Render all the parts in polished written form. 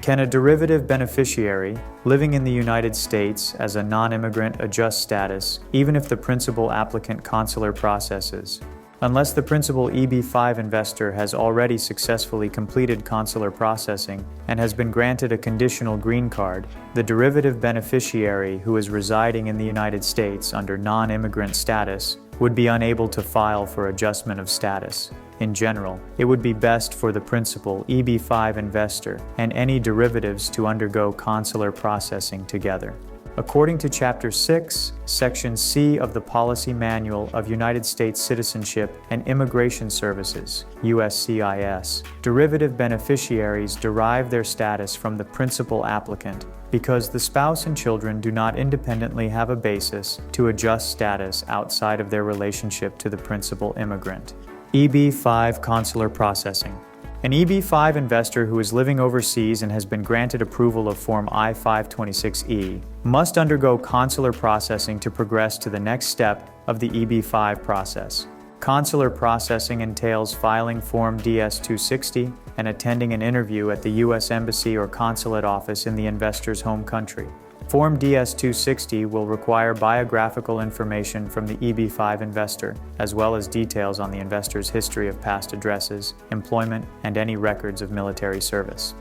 Can a derivative beneficiary living in the United States as a non-immigrant adjust status even if the principal applicant consular processes? Unless the principal EB-5 investor has already successfully completed consular processing and has been granted a conditional green card, the derivative beneficiary who is residing in the United States under non-immigrant status would be unable to file for adjustment of status. In general, it would be best for the principal EB-5 investor and any derivatives to undergo consular processing together. According to Chapter 6, Section C of the Policy Manual of United States Citizenship and Immigration Services, USCIS, derivative beneficiaries derive their status from the principal applicant because the spouse and children do not independently have a basis to adjust status outside of their relationship to the principal immigrant. EB-5 Consular Processing. An EB-5 investor who is living overseas and has been granted approval of Form I-526E must undergo consular processing to progress to the next step of the EB-5 process. Consular processing entails filing Form DS-260 and attending an interview at the U.S. Embassy or consulate office in the investor's home country. Form DS-260 will require biographical information from the EB-5 investor, as well as details on the investor's history of past addresses, employment, and any records of military service.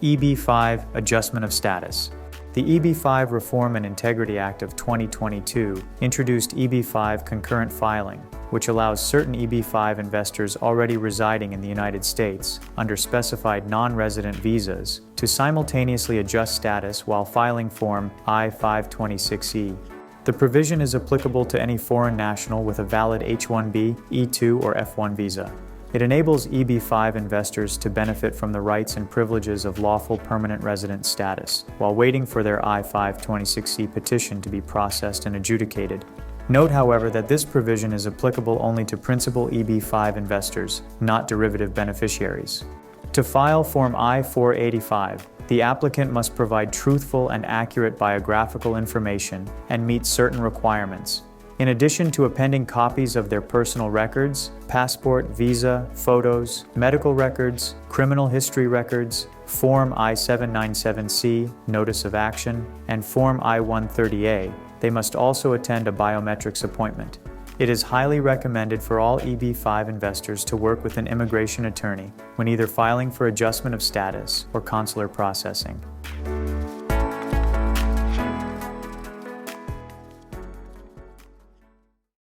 EB-5 Adjustment of Status. The EB-5 Reform and Integrity Act of 2022 introduced EB-5 concurrent filing, which allows certain EB-5 investors already residing in the United States under specified non-resident visas to simultaneously adjust status while filing Form I-526E. The provision is applicable to any foreign national with a valid H-1B, E-2, or F-1 visa. It enables EB-5 investors to benefit from the rights and privileges of lawful permanent resident status while waiting for their I-526E petition to be processed and adjudicated. Note, however, that this provision is applicable only to principal EB-5 investors, not derivative beneficiaries. To file Form I-485, the applicant must provide truthful and accurate biographical information and meet certain requirements. In addition to appending copies of their personal records, passport, visa, photos, medical records, criminal history records, Form I-797C, Notice of Action, and Form I-130A, they must also attend a biometrics appointment. It is highly recommended for all EB-5 investors to work with an immigration attorney when either filing for adjustment of status or consular processing.